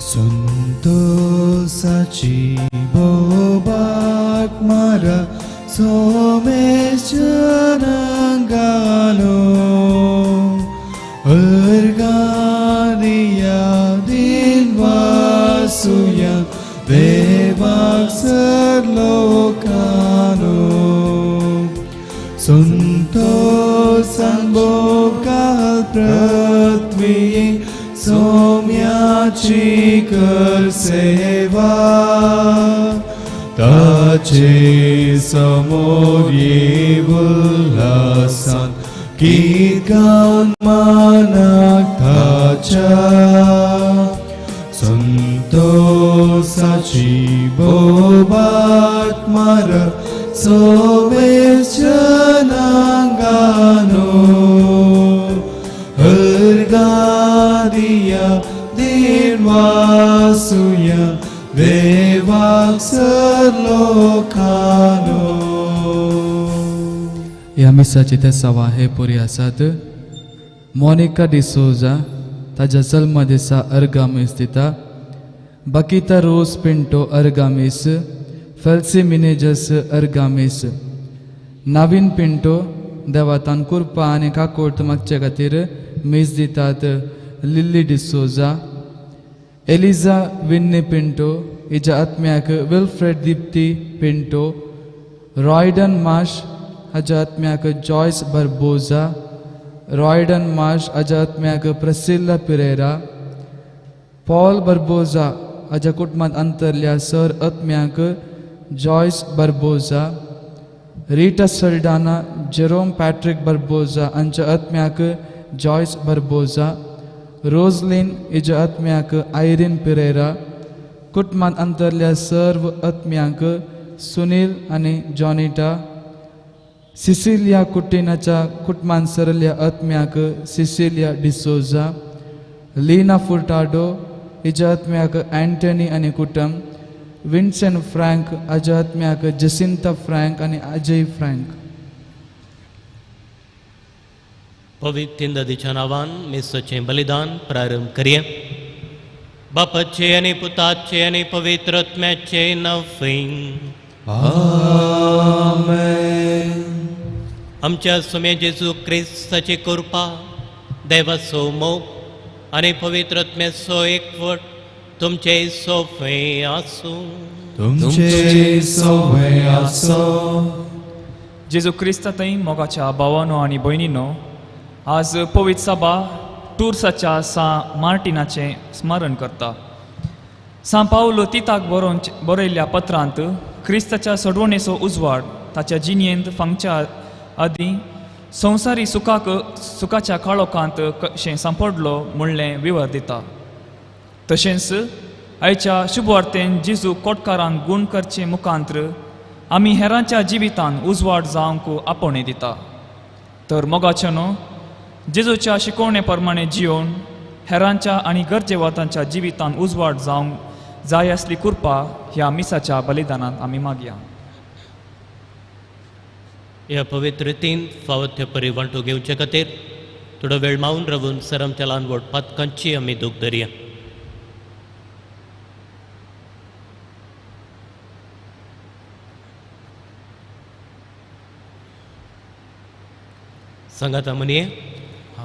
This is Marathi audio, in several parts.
संतोषाची बोबाक मारा सोमेश्वरांगालो अर्गादिया दिनवासुया देवाक सर्लोकानो संतोषां बोकाल पृथ्वी सोम्याची कर सेवा ताचे समोर उल्हासान गीत गाऊन मानाक ताच्या संतोषाची बोबात मारा सोमेश्वरांगानो अर्गादिया दिनवासुया देवाक सर्लोकानो. ह्या मिसाची ते सवा हे पुरी आसात. मोनिका डिसोजा ताच्या जल्म दिसा अर्गामीस दिता. बकिता रोज पिंटो अर्गामीस. फेल्सी मिनेजस अर्गामीस. नवीन पिंटो देवातान कुर्पा आनी काकोट मागचे खातीर मीस दितात. Lily D'Souza. Eliza Winnie Pinto हिच्या आत्म्याक विल्फ्रेड दिप्ती पिंटो. रॉयडन माश हाच्या आत्म्याक जॉयस बर्बोजा. रॉयडन माश हाच्या आत्म्याक प्रसिल्ला पिरेरा. पॉल बर्बोजा हाच्या कुटुंबात अंतरल्या सर आत्म्याक Joyce Barboza. Rita Saldanha Jerome Patrick Barboza हांच्या आत्म्याक जॉयस बर्बोजा. रोजलिन हिच्या आत्म्याक आयरीन पिरेरा. कुटुंबात अंतरल्या सर्व आत्म्यांक सुनील आणि जॉनिटा. सिसिलिया कुटिनाच्या कुटुंबात सरल्या आत्म्याक सिसिलिया डिसोजा. लीना फुर्टाडो हिच्या आत्म्याक अँटनी आणि कुटुंब. विन्सेंट फ्रँक हाच्या आत्म्याक जसिंता फ्रँक आणि अजय फ्रँक. पवित्र नदीच्या नावान मिसाचें बलिदान प्रारंभ करूया. बापाचे आणि पुताचे आणि पवित्र आत्म्याचे नांवान आमेन. आमच्या सुमे जेजू क्रिस्ताची कृपा देवाचो मोग आणि पवित्र आत्म्याचो एकवट तुमचे सोफे आसू. तुमचे सोबे आसो. जेजू क्रिस्तांतय मोगाच्या भावांनो आनी भयणींनो, आज पवित्र सभा टूर्साच्या सा मार्टिनाचें स्मरण करता. सा पावलो तिताक बरयल्ल्या पत्रांत क्रिस्ताच्या सडवणेचो उजवाड ताच्या जिणेंत फांगच्या आदीं संवसारी सुखाच्या काळोखांत कशें सांपडलो म्हणलें विवर दिता. तशेंच आयच्या शुभवार्तेन जेजू कोटकारांक गूण करचे मुखांत्र आमी हेरांच्या जिवितान उजवाड जावंक आपणे दिता. तर मोगाचेनो जेजूच्या शिकवणे प्रमाणे जिवन हेरांच्या आनी गरजेवतांच्या जिवितान उजवाड जावंक जाय असली कृपा ह्या मिसाच्या बलिदानांत आमी मागया. ह्या पवित्रतेन फावत परी वांटो घेवचे खातीर थोडो वेळ मावन रावून सरमच्या ल्हानवड पातकांची आमी दूख धरया. सांगात म्हणये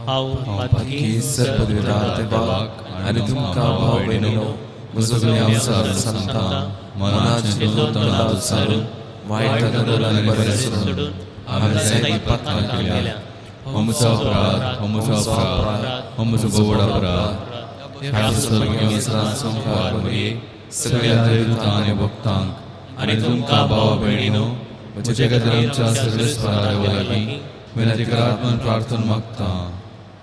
हांव पातकी सर्पद्विरार देवाक आनी तुमकां भाव भयणीनो म्हजो वेवसाय सांगता. मनाचे तोंडां उसारून वायट नदर आनी बरें सोडून हांवें जायती पातकां केल्या. हो म्हजो अपराध, हो म्हजो अपराध, हो म्हजो बोड अपराध. ह्या स्वर्गीय संसार भये सगळ्या देवतां आनी भक्तांक आनी तुमकां भाव भयणीनो म्हजे खातीर आमच्या सगळ्या स्वाराक लागीं विनंती करात म्हणून प्रार्थना मागता.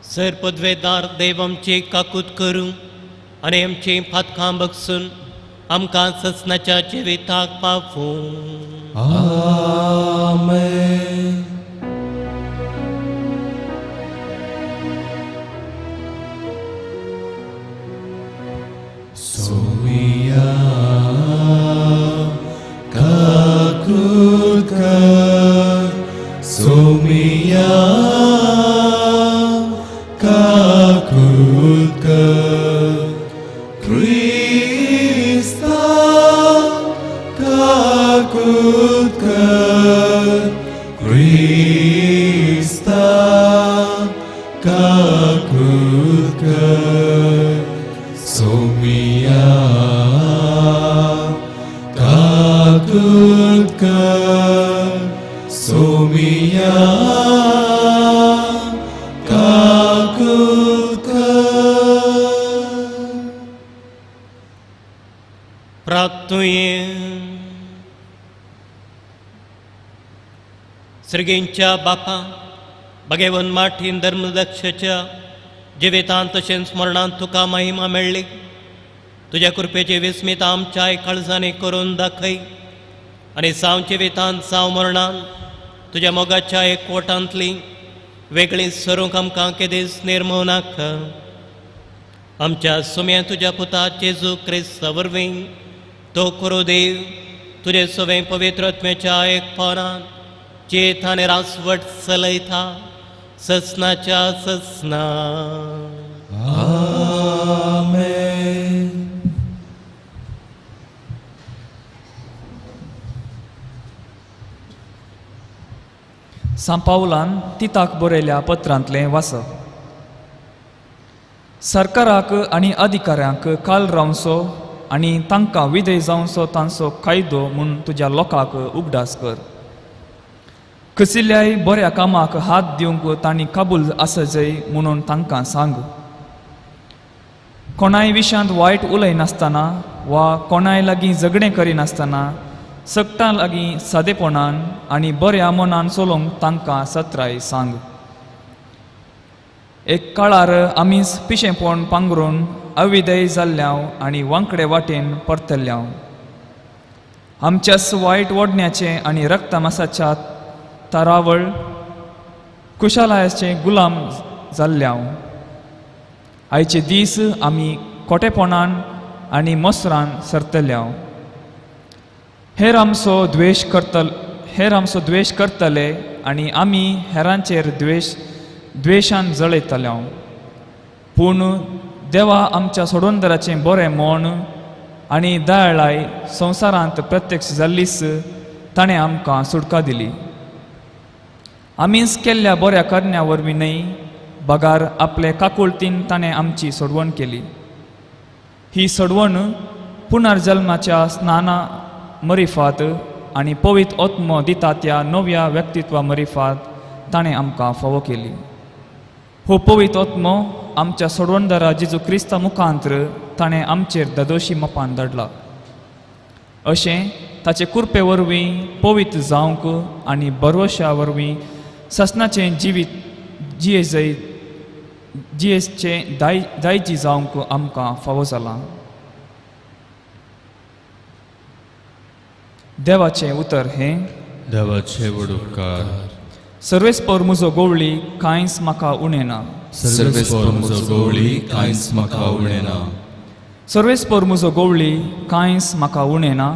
सर पदवेदार देव आमचे काकूत करूं आनी आमची फातकां बगसून आमकां ससनाच्या जिविताक पावूं. आमेन. सोमिया काकूत कर. सोमिया काकूत कर. Krista kakutkar Somia kakutkar Somia kakutkar प्रार्थुये सर्गेंच्या बापा भगवन माठीन धर्मदक्षच्या जिवितांत तशें स्मरणांत तुका महिमा मेळ्ळी तुझ्या कृपेची विस्मित आमच्या काळजांनी करून दाखय आनी साव जिवितांत साव मरणांत तुझ्या मोगाच्या एकवटांतली वेगळी सरूंक आमकां केदीस निर्मव नाक आमच्या सुम्या तुझ्या पुता जेजू क्रिस्ता वरवीं तो करो देव तुझे सवे पवित्र आत्म्याच्या एकपणान चेत आनी रासवट चलयता ससनाच्या ससना Amen. सांपावलान तिताक बरयल्या पत्रांतलें वाचप सरकाराक आनी अधिकाऱ्यांक काल रावचो आनी तांकां विधेय जावचो तांचो कायदो म्हूण तुज्या लोकांक उगडास कर कसल्याय बऱ्या कामाक हात दिवंक तांणी काबूल आसजय म्हणून तांकां सांग कोणाय विशांत वायट उलयनासतना वा कोणाय लागीं झगडें करिनासतना सक्तां लागीं सादेपणान आनी बऱ्या मनान चलोवंक तांकां सत्राय सांग एक काळार आमीच पिशेपण पांगरून अविधेय जाल्ल्याव आनी वांकडे वाटेन परतल्ल्याव आमच्याच वायट ओडण्याचे आनी रक्तमासाच्या तरावळ कुशालायाचे गुलाम जाल्ल्याव आयचे दीस आमी खोटेपणान आनी मसरान सरतल्ल्याव हेर आमचो द्वेश करतले आनी आमी हेरांचेर द्वेशान जळयतल्यांव पूण देवा आमच्या सोडवंदराचें बरें मोण आनी दयाळाय संवसारांत प्रत्यक्ष जाल्लीच ताणें आमकां सुटका दिली आमीच केल्ल्या बऱ्या करण्या वरवीं न्हय बगार आपले काकुळतीन ताणें आमची सोडवण केली ही सोडवण पुनर्जल्माच्या स्नाना मरिफात आनी पवित्र आत्मो दिता त्या नव्या व्यक्तित्वा मरिफात ताणें आमकां फावो केली हो पवित्र आत्मो आमच्या सोडवणदारा जेजू क्रिस्ता मुखांतर ताणें आमचेर ददोशी मोपान धाडला अशें ताचे कुरपे वरवीं पवित्र जावंक आनी भरवशा वरवीं ससनाचें जिवीत जियेचें दायजी जावंक आमकां फावो जालां देवाचें उतर हें देवाचे वडुपकार सर्वेस्पर म्हजो गोवळी कांयच म्हाका उणें ना सर्वेस्पर म्हजो गोवळी कांयच म्हाका उणें ना सर्वेस्पर म्हजो गोवळी कांयच म्हाका उणें ना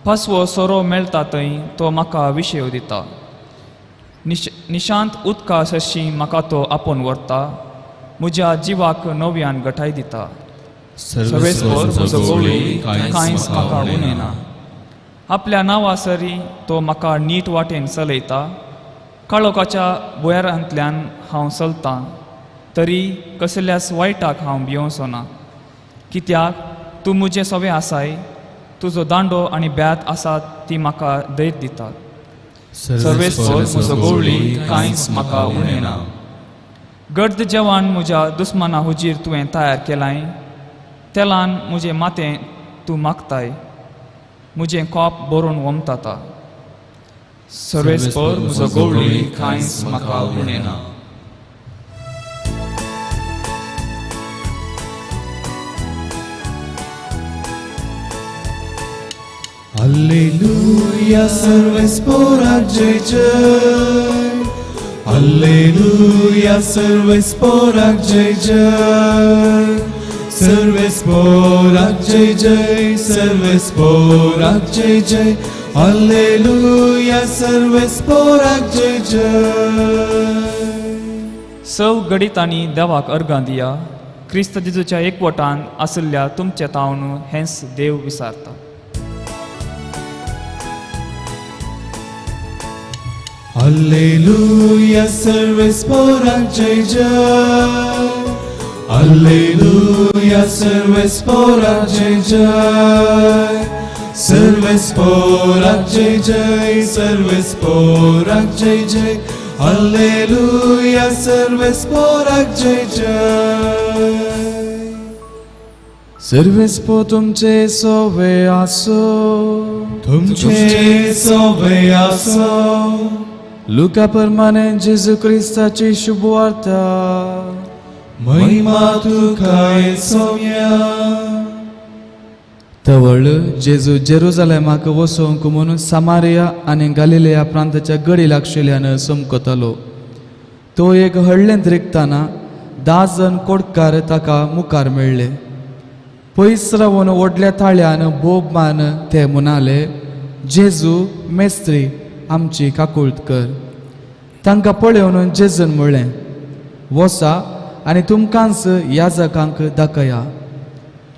पासवो सोरो मेळटा थंय तो म्हाका विशय दिता निशांत उदका सरशी म्हाका तो आपोवन व्हरता म्हज्या जिवाक नव्यान घटाय दिता सर्वेस्पर म्हजो गोवळी कांयच म्हाका उणें ना आपल्या नांवा सरी तो म्हाका नीट वाटेन चलयता काळोखाच्या भुयारांतल्यान हांव चलतां तरी कसल्याच वायटाक हांव भियोवचो ना कित्याक तूं म्हजें सवें आसाय तुजो दांडो आनी ब्यात आसात ती म्हाका धैर्य दितात सर्वेस्पर म्हजो गोवळी कांयच म्हाका उणें ना गर्द जेवण म्हज्या दुस्माना हुजीर तुवें तयार केलाय तेलान म्हजें मातें तूं मागताय म्हजें कोप बरोवन वमताता सर्वेस्पर म्हजो गोवळी कांयच म्हाका उणें ना Alleluia, सर्वेस्पोराक जय जय Alleluia, सर्वेस्पोराक जय जय सर्वेस्पोराक जय जय सर्वेस्पोराक जय जय Alleluia, सर्वेस्पोराक जय जय सव गणितांनी देवाक अर्गां दिया क्रिस्त जेजूच्या एकवटान आसल्या तुमच्या तावन हेंच देव विसारता Alleluia, सर्व स्पोराक जय जय. Alleluia, सर्व स्पोराक जय जय. सर्व स्पोराक जय जय, सर्व स्पोराक जय जय. Alleluia, सर्व स्पोराक जय जय. सर्वेस्पो तुमचे सोवे आसो, तुमचे सोवे आसो. लुका प्रमाणे जेजू ख्रिस्ताची शुभवार्ता. महिमा तुका येसोव्या. तवळ जेजू जेरुजालेमाक वसोंक म्हणून सामारिया आनी गालिलेया प्रांताच्या गडी लागशिल्ल्यान समकतालो. तो एक हडलेंत रिगताना 10 जण कोडकार ताका मुखार मेळ्ळे. पयस रावन व्हडल्या ताळ्यान बोब मान ते म्हणाले, जेजू मेस्त्री आमची काकुळट कर. तांकां पळोवन जेजून म्हणलें, वसा आनी तुमकांच याजकांक दाखया.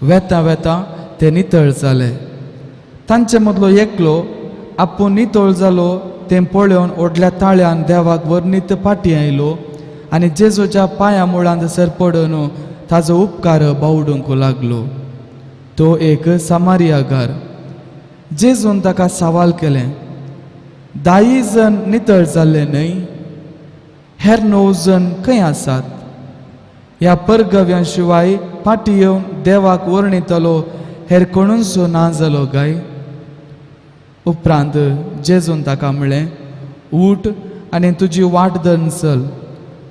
वेता वेता ते नितळ जाले. तांचे मदलो एकलो आपूण नितळ जालो तें पळोवन व्हडल्या ताळ्यान देवाक वर्णीत फाटी आयलो आनी जेजूच्या पांया मुळांत सरपडून ताजो उपकार बावडूंक लागलो. तो एक सामारियागार. जेजून ताका सवाल केलें, 10 जण नितळ जाल्ले न्हय? हेर 9 जण खंय आसात? ह्या परगव्यां शिवाय फाटी येवन देवाक वर्णितलो हेर कोणूच ना जालो काय? उपरांत जेजून ताका म्हणलें, उठ आनी तुजी वाट धरून चल.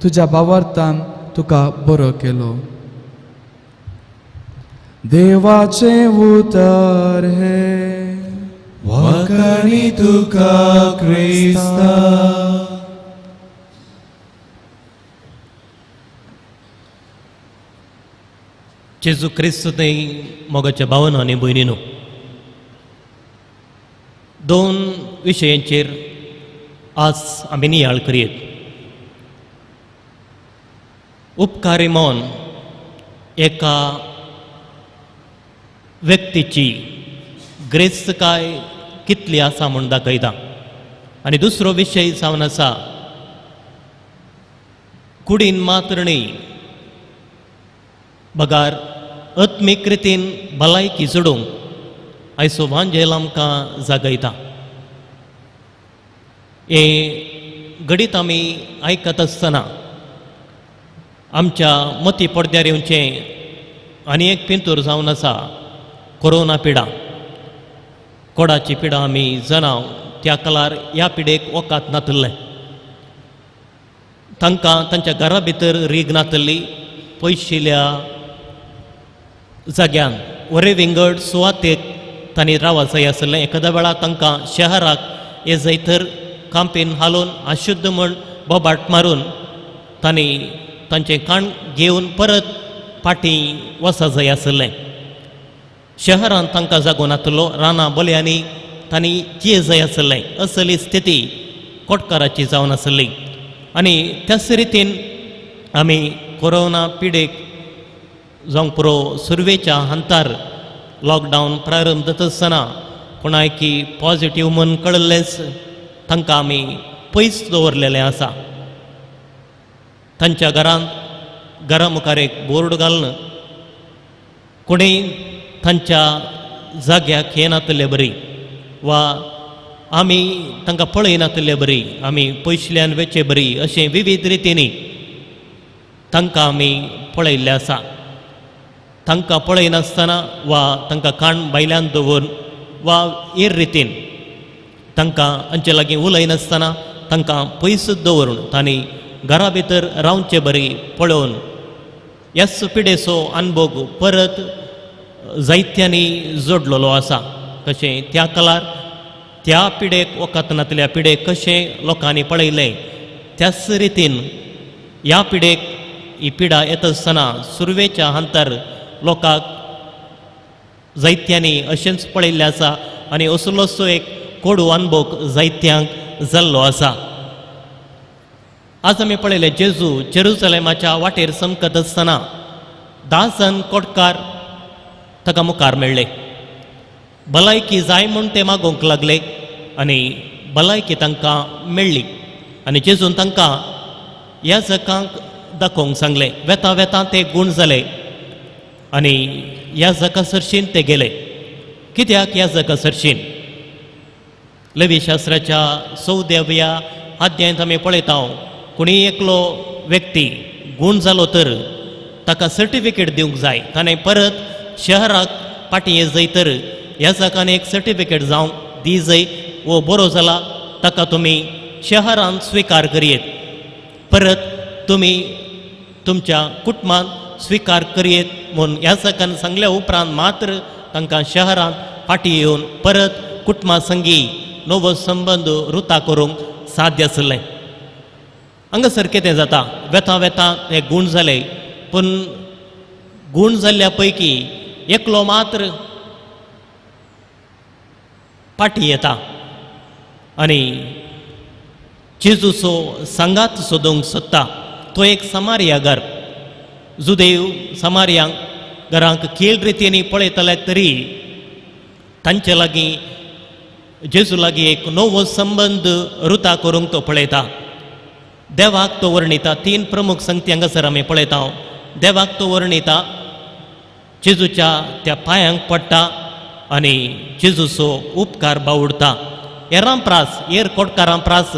तुज्या बावार्थान तुका बरो केलो. देवाचे उतर हे वाकाणी तुका क्रिस्ता. जेजू क्रिस्त थंय मोगाच्या भावन आनी भयणीनो, 2 विशयांचेर आज आमी नियाळ करीत. उपकारी मन एका व्यक्तीची ग्रेस्तकाय कितली आसा म्हूण दाखयता. आनी दुसरो विशय जावन आसा कुडीन मात्र न्ही, बगार आत्मीक रितीन भलायकी जोडूंक आयचो वांजेल आमकां जागयता. हे घडीत आमी आयकत आसतना आमच्या मती पडद्यार येवचें आनी एक पिंतूर जावन आसा, कोरोना पिडा. कोडाची पिडा आमी जनाव त्या काळार ह्या पिडेक वकात नातल्ले. तांकां तांच्या घरा भितर रीग नातल्ली. पयशिल्ल्या जाग्यान वरे विंगड सुवातेक तांणी रावत जाय आसलें. एखाद्या वेळार तांकां शहराक हे जैतर कांपीन हालोवन अशुद्ध म्हण बोबाट मारून तांणी तांचें काण घेवन परत फाटीं वचत जाय आसलें. शहरान तांकां जागो नातलो. रानां बोल्यांनी तांणी जिये जाय आसलें. असली स्थिती कोटकाराची जावन आसली. आनी त्याच रितीन आमी कोरोना पिडेक जावंक पुरो सुरवेच्या हंतार लॉकडावन प्रारंभ जाता आसतना कोणायकी पॉझिटीव म्हूण कळ्ळेंच तांकां आमी पयस दवरलेलें आसा. तांच्या घरा मुखार एक बोर्ड घालन कोणीय तांच्या जाग्याक येनातले बरी वा आमी तांकां पळयनातले बरी, आमी पयशल्यान वेचे बरी, अशें विविध रितीनी तांकां आमी पळयल्लें आसा. तांकां पळयनासतना वा तांकां काण भायल्यान दवरून वा हेर रितीन तांकां हांचे लागीं उलयनासतना तांकां पयसूच दवरून तांणी घरा भितर रावचे बरी पळोवन ह्याच पिडेचो अनुभव परत जायत्यांनी जोडलेलो आसा. कशें त्या काळार त्या पिडेक वखद नातल्या पिडेक कशें लोकांनी पळयलें, त्याच रितीन ह्या पिडेक ही पिडा येता आसतना सुरवेच्या हंतार लोकांक जायत्यांनी अशेंच पळयल्लें आसा आनी असलोसो एक कोडू अनुभव जायत्यांक जाल्लो आसा. आज आमी पळयलें जेजू जेरुसलेमाच्या वाटेर समकत आसतना 10 जण कोडकार ताका मुखार मेळ्ळे. भलायकी जाय म्हूण ते मागोवंक लागले आनी भलायकी तांकां मेळ्ळी. आनी जेजून तांकां ह्या जगांक दाखोवंक सांगलें. वेता वेता ते गूण जाले आनी ह्या जगा सरशीन ते गेले. कित्याक ह्या जगा सरशीन? लेवीशास्त्राच्या 14व्या अध्यायांत आमी पळयता कोणी एकलो व्यक्ती गूण जालो तर ताका सर्टिफिकेट दिवंक जाय. ताणें परत शहराक पाटी जंय तर ह्या जगान एक सर्टिफिकेट जावंक दी जंय वो बरो जाला ताका तुमी शहरान स्विकार करियेत. परत तुमी तुमच्या कुटुंबान स्विकार करियेत म्हूण ह्या जगान सांगल्या उपरांत मात्र तांकां शहरान फाटी येवन परत कुटुंबा संगी नवो संबंद रुता करूंक साध्य आसलें. हांगासर कितें जाता? वेता वेता हे गूण जाले पूण गूण जाल्ल्या पैकी एकलो मात्र फाटी येता आनी जेजूचो सांगात सोदूंक सोदता. तो एक समारियागार. जुदेव समारियांक घरांक कीळ रितींनी पळयतले तरी तांचे लागीं जेजू लागीं एक नवो संबंद रुता करूंक तो पळयता. देवाक तो वर्णिता. 3 प्रमुख संगती हांगासर आमी पळयता. देवाक तो वर्णिता, जेजूच्या त्या पांयांक पडटा आनी जेजूचो उपकार बावडटा. हेरां प्रास हेर कोटकारां प्रास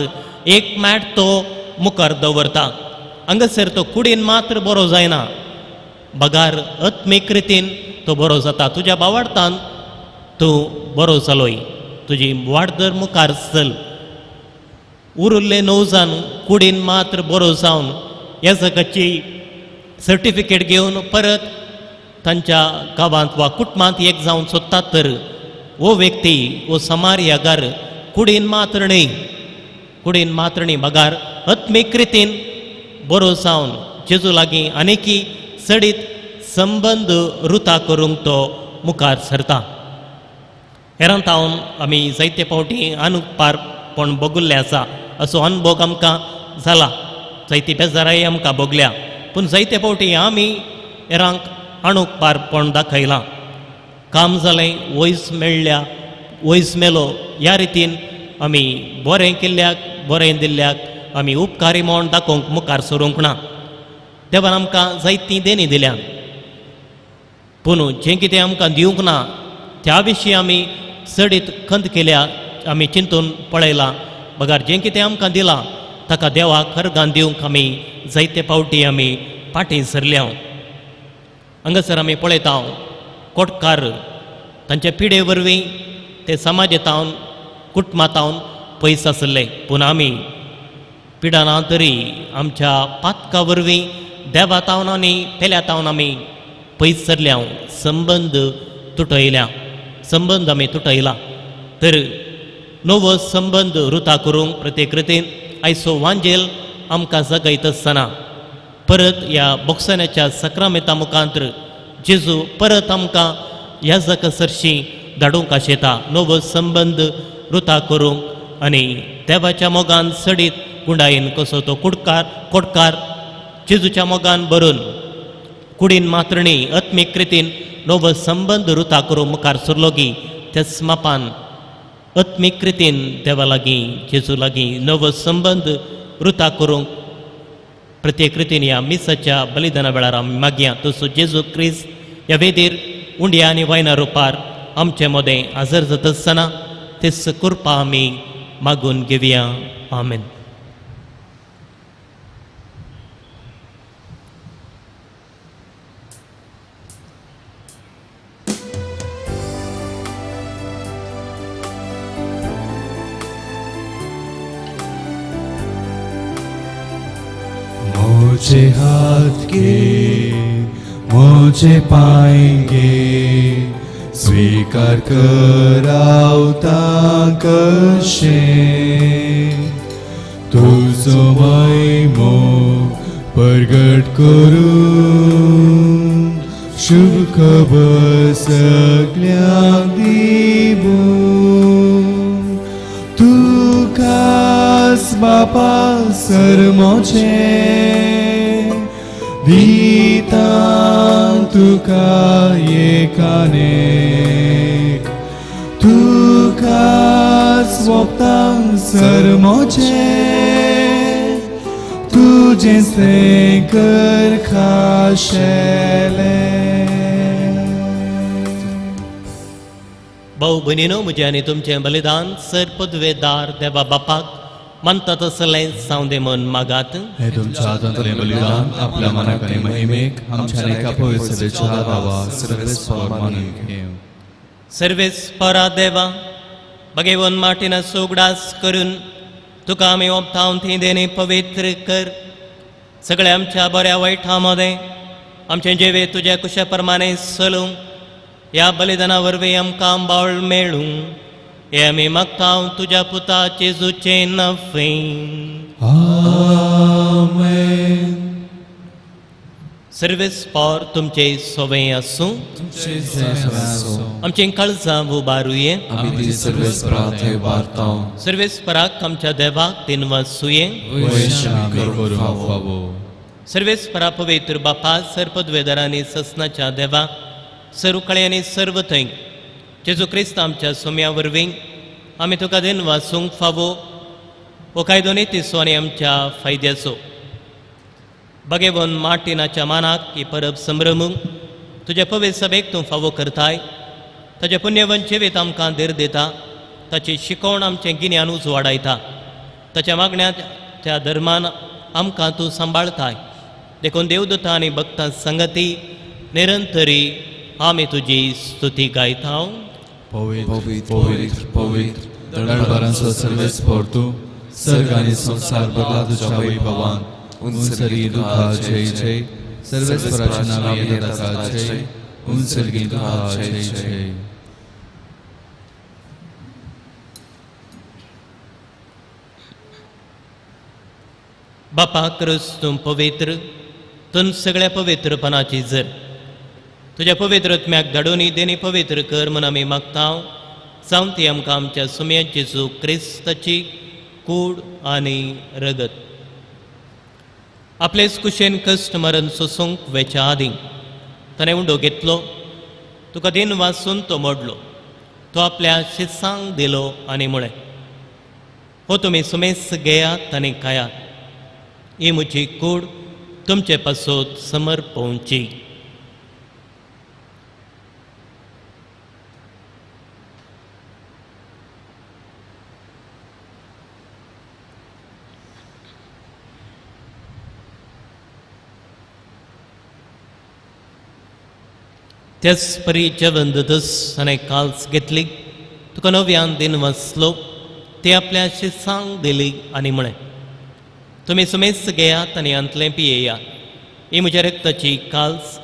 एक मॅट तो मुखार दवरता. हांगासर तो कुडीन मात्र बरो जायना, बगार आत्मीक रितीन तो बरो जाता. तुज्या बावडतान तूं बरो जालोय, तुजी वाड दर मुखार चल. उरिल्ले 9 जाण कुडीन मात्र बरो जावन ह्या जगाची सर्टिफिकेट घेवन परत तांच्या गांवांत वा कुटुंबांत एक जावन सोदतात तर वो व्यक्ती वो समारियागार कुडीन मात्र न्ही, कुडीन मात्र न्ही, बगार आत्मीक रितीन बरो जावन जेजू लागीं आनीकी सडीत संबंद रुता करूंक तो मुखार सरता. हेरांत हांव आमी जायते फावटी अनुपारपण भोगुल्ले आसा. असो अनुभव आमकां जाला, जायती बेजाराय आमकां भोगल्या. पूण जायते फावटी आमी हेरांक अणुपारपण दाखयलां. काम जालें, वयस मेळ्ळ्या, वयस मेलो ह्या रितीन आमी बरें केल्ल्याक बरें दिल्ल्याक आमी उपकारी म्हूण दाखोवंक मुखार सरूंक ना. देवान आमकां जायतीं देणी दिल्या, पूण जें कितें आमकां दिवंक ना त्या विशीं आमी चडीत खंत केल्या, आमी चिंतून पळयलां. बगार जें कितें आमकां दिलां ताका देवाक अर्गां दिवंक आमी जायते फावटी आमी फाटीं सरल्या. हांगासर आमी पळयता कोटकार तांचे पिडे वरवीं ते समाजांतावन कुटुंबांतावन पयस आसले, पूण आमी पिडाना तरी आमच्या पातका वरवीं देवातावन आनी पेल्यातावन आमी पयस सरल्या. संबंद तुटयल्या, संबंद आमी तुटयला. तर नवो संबंद रुता करूंक प्रत्येक रितीन आयचो वांजेल आमकां जगयत आसतना परत ह्या बोगसण्याच्या सक्रामेता मुखांतर जेजू परत आमकां ह्या जगा सरशी धाडूंक आशेता. नवो संबंद रुता करूंक आनी देवाच्या मोगान सडीत गुंडायेन कसो तो कोटकार जेजूच्या मोगान भरून कुडीन मात्र न्ही आत्मीक रितीन नवो संबंद रुता करूंक मुखार सरलो की त्याच मापान आत्मीक रितीन देवा लागीं जेजू लागीं नवो संबंद रुता करूंक प्रत्येक रितीन ह्या मिसाच्या बलिदाना वेळार आमी मागया. तसो जेजू क्रिस्त ह्या वेदीर उंड्या आनी वायना रुपार आमचे मोदें हजर जाता आसतना तेच कृपा आमी मागून घेवया. आमेन. मुझे हाथ के मुझे पाएंगे स्वीकार करावता कशे तुझो महिमो प्रगट करून शुभ खबर सगळ्यांक दिवू तुकाच बापा सरमोचे दिता तुका एकानेक तुकाच वोगतां सरमोचे तुझे से कर खाशेले भाऊ भयणीनो म्हजे आनी तुमचें बलिदान सर पदवेदार देवा बापाक मानता तसलें सावंदे मन मागात. हे तुमच्या हातांतले बलिदान आपल्या मनाक आनी महिमेक आमच्या एका पवित्रतेच्या भावा सर्वेस्वर मानून घेव. सर्वेस्परा देवा भगेवन माटिना सोगडास करून तुका आमी ओपतावन थी देणे पवित्र कर. सगळे आमच्या बऱ्या वायटामध्ये आमचे जिवे तुज्या कुशा प्रमाणे चलूं ह्या बलिदाना वरवीं आमकां बाळ मेळूं हे आमी मागतां तुज्या पुता जेजूचें नफें. आमेन. सर्वेस्पर तुमचे सोवें आसूं आमचें काळजां उबारुये. आमी ती सर्वेस्परां थंय वारतां. सर्वेस्पराक आमच्या देवाक दिनवासुये. वैश्यामी करून फावो. सर्वेस्परा पवित्र बापा सर्पद्वेदारांनी ससनाच्या देवा सरुकळे आनी सर्व थंय जेजू क्रिस्त आमच्या सोम्या वरवीं आमी तुका दिन वासूंक फावो हो कायदो नितीसो आनी आमच्या फायद्याचो. भगेवन मार्टिनाच्या मानाक ही परब संभ्रमूंक तुज्या पवित्र सभेक तूं फावो करताय. ताचे पुण्यवन जिवीत आमकां धीर दिता. ताची शिकवण आमचें गिन्यानूच वाडयता. ताच्या मागण्या त्या धर्मान आमकां तूं सांबाळताय. देखून देवदूतां आनी भक्तां संगती निरंतरी आमी तुजी स्तुती गायता. पवित्र पवित्र पवित्र दळबरांचो सर्वेस्पर तूं सर्ग आनी संसार भरला तुज्या वैभवान. उंचली तुका जय जय. सर्वेस्पराच्या नांवान ताका जय. उंचली तुका जय जय. बापा क्रिस्त तूं पवित्र तूं सगळ्या पवित्रपणाची जर तुज्या पवित्रत्म्याक धाडून देणी पवित्र कर म्हूण आमी मागतां. जावं ती आमकां आमच्या सुम्या जेजू क्रिस्ताची कूड आनी रगत आपलेच कुशेन कश्ट मरण सोसूंक वेच्या आदीं ताणें उंडो घेतलो. तुका दिन वाचून तो मोडलो. तो आपल्या शिसांक दिलो आनी म्हळें हो तुमी सुमेस घेयात आनी खायात. ही म्हजी कूड तुमचे पासोत समर्पवची. त्याच परी जेवण दस आनी काल्स घेतली. तुका नव्यान दिन वाचलो. ते आपल्या शिसांक दिली आनी म्हळें तुमी सुमेस घेयात आनी अंतलें पियेयात. ही म्हज्या रक्ताची काल्स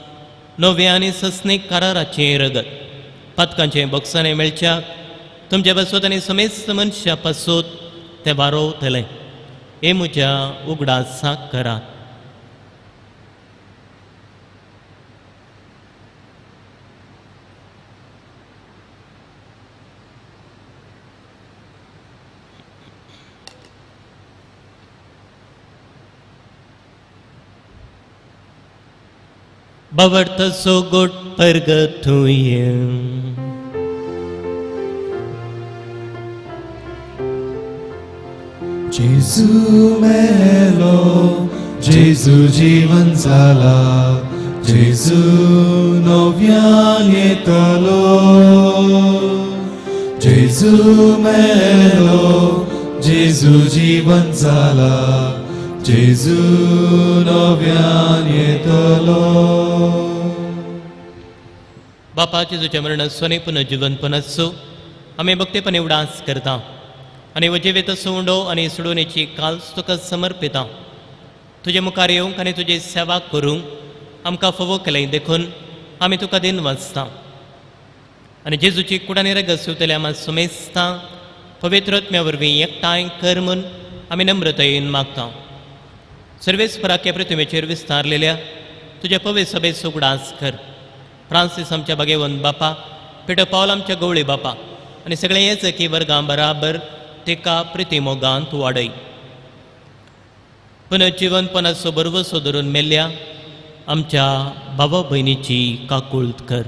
नव्या आनी सस्नीक कराराचें रगत. पदकांचें बॉक्सांनी मेळच्याक तुमचे पासोत आनी सुमेस्त मनशा पासोत तें वारोवतलें. हे म्हज्या उगडासाक करात. Bavarta so good purgatorio. जेजू मेलो, जेजू जीवन जाला, जेजू नव्यान येतलो. जेजू मेलो, जेजू जीवन जाला, जेजू नव्यान येतलो. बापा जेजूच्या मरणाचो आनी पुनर्जीवनपणाचो आमी भक्तीपणे उडास करता आनी जिवीत सोंडो आनी सोडूनेची काल्स तुका समर्पिता. तुजे मुखार येवंक आनी तुजी सेवा करूंक आमकां फोवो केलें देखून आमी तुका दिन वाचता आनी जेजूची कुडानी रगत सुतल्या आमी सुमेस्ता पवित्रत्म्या वरवीं एकठांय कर म्हूण आमी नम्रतायेन मागता. सर्वेस्पराके पृथ्वीचेर विस्तारलेल्या तुज्या पवित्र सभेचो उगडास कर. फ्रांसीस आमच्या भगेवन बापा, पिटर पॉल आमच्या गवळी बापा आनी सगळे येजकी वर्गां बराबर तिका प्रिती मोगान तूं वाडय. पुनर्जीवनपणाचो बरवसो धरून मेल्ल्या आमच्या भावा भयणीची काकुळट कर.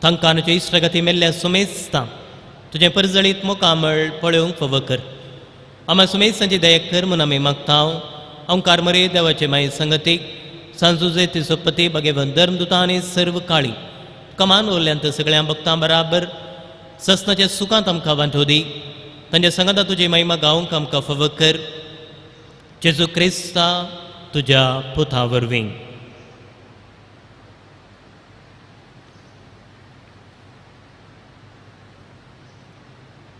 तांकां तुजे इश्टगती मेल्ल्या सुमेस्तां तुजें परजळीत मोकामळ पळोवंक फावो कर. आम्हा सुमेसांची दया कर म्हणून आम्ही मागताव ओंकार मरे देवाचे माई संगतीक सांजुजे तिसोपती भगेवन धर्मदुता आणि सर्व काळी कमान उरल्यांत सगळ्या भक्तां बराबर ससनाच्या सुखांत आमकां वांटो दी तांच्या संगता तुजी महिमा गावंक आमकां फावो कर जेजू क्रिस्ता तुज्या पुता वरवीं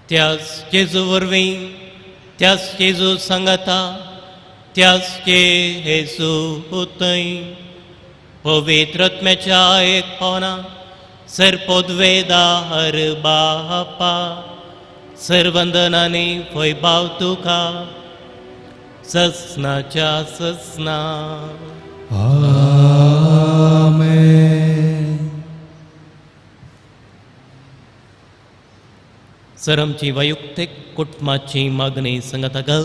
त्याच जेजू वरवीं त्याच जेजू सांगता त्याच जेजू उतय पवित्र आत्म्याच्या एक पावना सर्पोद्वेदार बापा सर्वंदनाने वैभाव तुका ससनाच्या ससना सरमची वैयक्तीक कुटुंबाची मागणी सांगता घाल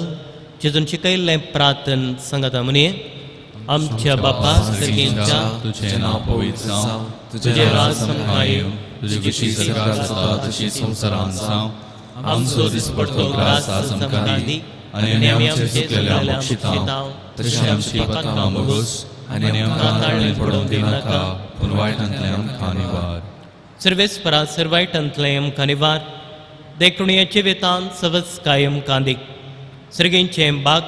जेजून शिकयल्लें प्रार्थन सांगता म्हणे आमच्या बापा सर्गेंच्या तुझे नाव पवित्र जावं तुझे राज समकाय येवं तुझी कशी सरकार जाता तशी संवसारांत जावं आमचो दिसपडटो ग्रास आज आमकां दी आनी आमी आमचे चुकलेल्या बक्षितांव तशें आमची पातकां बगोस आनी आमकां ताळणेंत पडोवंक दिनाका पूण वायटांतल्यान आमकां निवार सर्वेस्परा सर्वायटांतलें आमकां निवार देखुणीचे वेतान सवस कायम कांदीक सर्गेंचें बाग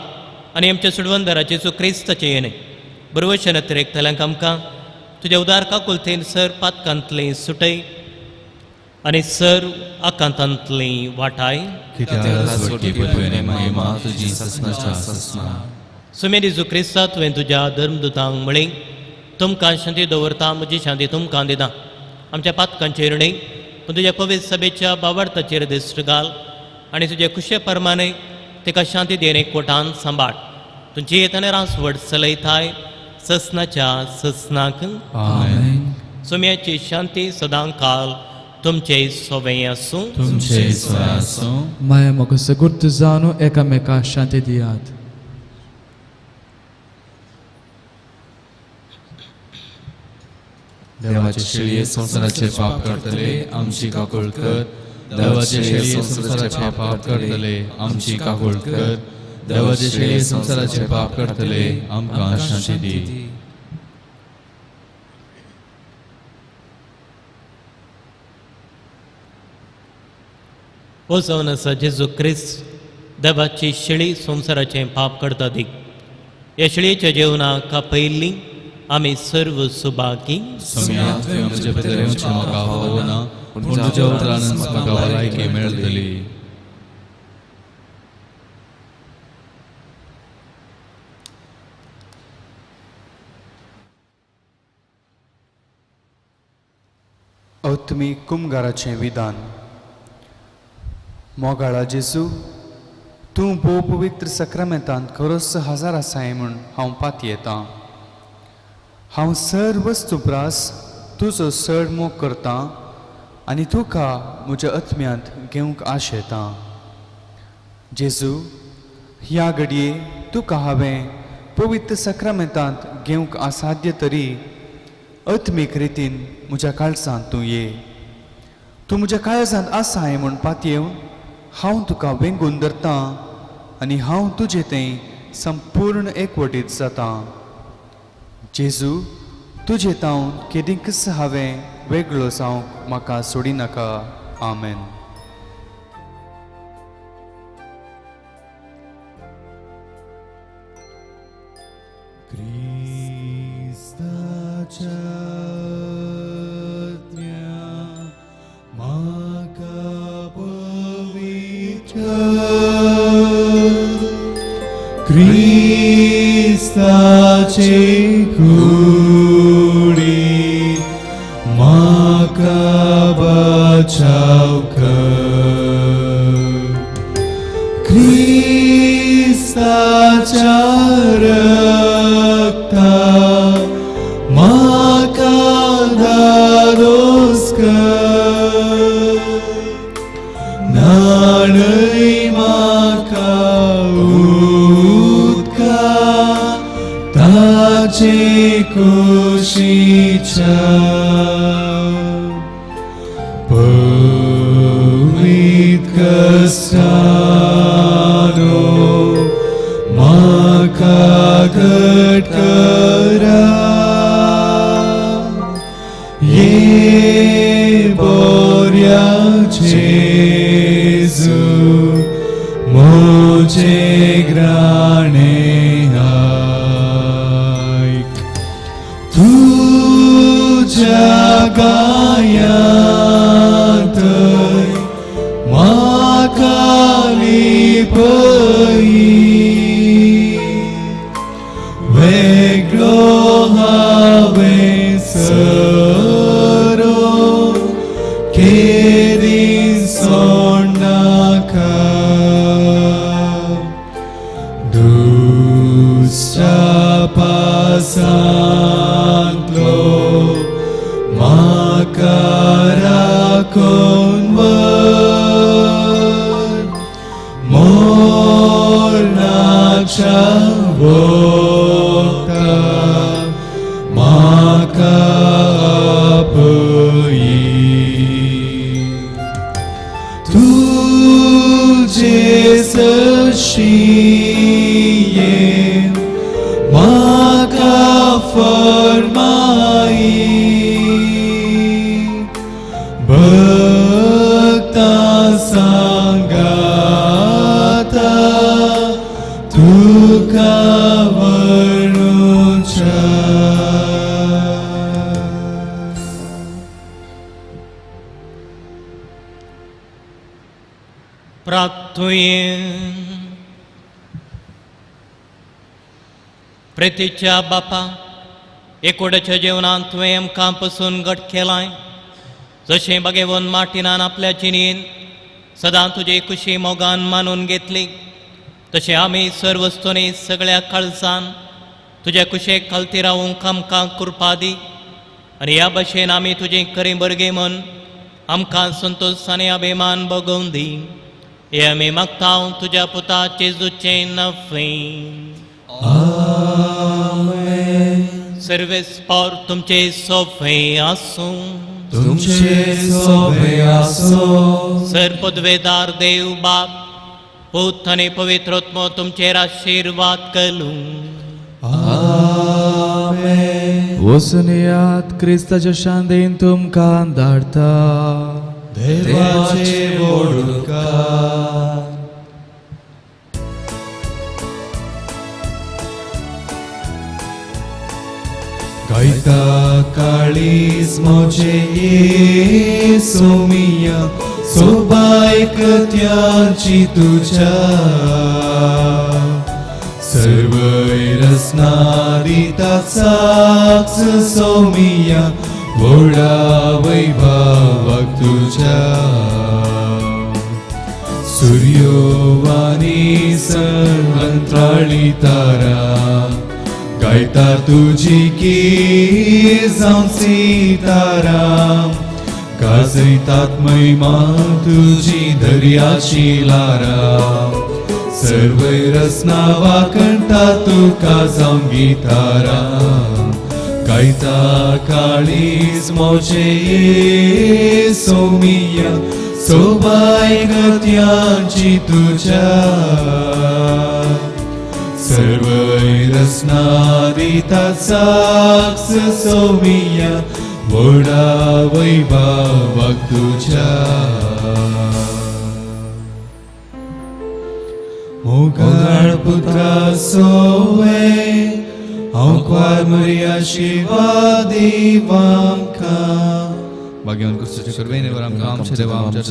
आनी आमच्या सुडवंदराचे चो क्रिस्ताचे येणे बरोवशें नत्रेकतल्यांक आमकां तुज्या उदारका कुलतेन सर पातकांतलें सुटय आनी सर आकांतांतलीं वाटाय कित्याक राजवटी पळयने महिमा तुजी ससनाच्या ससना सुमे दिसू क्रिस्ता तुवें तुज्या धर्मदुतांक म्हळें तुमकां शांती दवरता म्हजी शांती तुमकां दिता आमच्या पातकांचेर न्हय पूण तुज्या पवित्र सभेच्या बावार्थाचेर दिश्ट घाल आनी तुजे खुशे परमाने तेका शांती देन एकवटान सांबाळ तुमची येताना रासवड चलयताय ससनाच्या ससनाक आमेन सुम्याची शांती सदां काल तुमचे सोबे आसूं तुमचे सोय आसूं माया मोग सगुर्त जावन एकामेका शांती दियात देवाचे शेळये संसाराचे पाप करतले आमची काकूळ कर देवाचे शेळये संसाराचे पाप करतले आमची काकूळ कर देवाचे शेळये संसाराचे पाप करतले आमकां शांती दी हो जावन आसा जेजू क्रिस्त देवाची शेळी संसाराचें पाप करता दी ह्या शेळयेच्या जेवणाक पयलीं आमी सर्व सुभागी सम्या तुवें म्हजे भितर येवचें म्हाका हवना पूण तुज्या उतरान म्हाका भलायकी मेळटली औत्मी कुमगाराचें विधान मोगाळा जेजू तूं भोव पवित्र सक्रामेंतांत खरोच हजार आसाय म्हूण हांव पात येतां हांव सर वस्तुप्रास तुजो चड मोग करतां आनी तुका म्हज्या आत्म्यांत घेवंक आशेतां जेजू ह्या घडये तुका हांवें पवित्र सक्रामेंतांत घेवंक असाध्य तरी आत्मीक रितीन म्हज्या काळजांत तूं ये तूं म्हज्या काळजांत आसाय म्हूण पात येवन हांव तुका वेंगून धरतां आनी हांव तुजें तें संपूर्ण एकवटीत जातां जेजू तुजे तावन केदींकच हांवें वेगळो जावंक म्हाका सोडिनाका आमेन क्रिस्ताचे कुडी म्हाका बचाव कर क्रिस्ताच्या रक्ता म्हाका दादोस कर नाणय म्हाका ताचे कुशीच्या पवित्र कस्तानो वेगळाने ऐक तुझ्या गायात माकाली पई वेगळो हांवें सरो केदी सोडनाका दुसऱ्या पासांतलो म्हाका राखून व्हर मोरणाच्या वोता म्हाका आपयी तुझे सशीयेन म्हाका फरमाई भक्ता सांगाता तुका वर्णुच्या प्रार्थुये प्रेतीच्या बापा एकोड्याच्या जेवणात तुवें आमकां पसून घट केलाय जशें बगेवन माटिनान आपल्या जिणेन सदां तुजे कुशी मोगान मानून घेतली तशें आमी सर्वस्तुनी सगळ्या काळजान तुज्या कुशेक खालती रावूंक आमकां कृपा दी आनी ह्या भशेन आमी तुजें खरें बरगे म्हूण आमकां संतोश आनी अभिमान भोगोवन दी हे आमी मागता तुज्या पुता जेजूचें नफें सर्वेस्पर तुमचे सोफे आसूं तुमचे सोबे आसो सर्पद्वेदार देव बाप पूत आनी पवित्रोत्मो तुमचेर आशीर्वाद करूं आमेन वसनियात क्रिस्ताच्या शांतीन तुमकां धाडटा देवाचे वोडकार गायता काळीज मोचे येसू मिया सोबायक त्याची तुझ्या सर्वै रसना दिता साक्ष सोमिया वोडा वैभवाक तुझ्या सूर्योवानी अंतराळी तारा गायता तुझी की जावं सीताराम गाजयतात महिमा तुझी दर्याची लारा सर्वै रसना वाकणटा तुका जावं गितारा गायता काळीज मोचे सोमिया सोबाय गत्यांची तुझ्या सर्वै रसना दितात साक्ष सोमिया वोडा वैभवाक तुझ्या मोगाळ पुत्रा सोवे हांव क्वार मरिया शिवा दिवांका भाग्यवान कुस्ताचे करवेने वर आमकां आमचे देवा आमच्या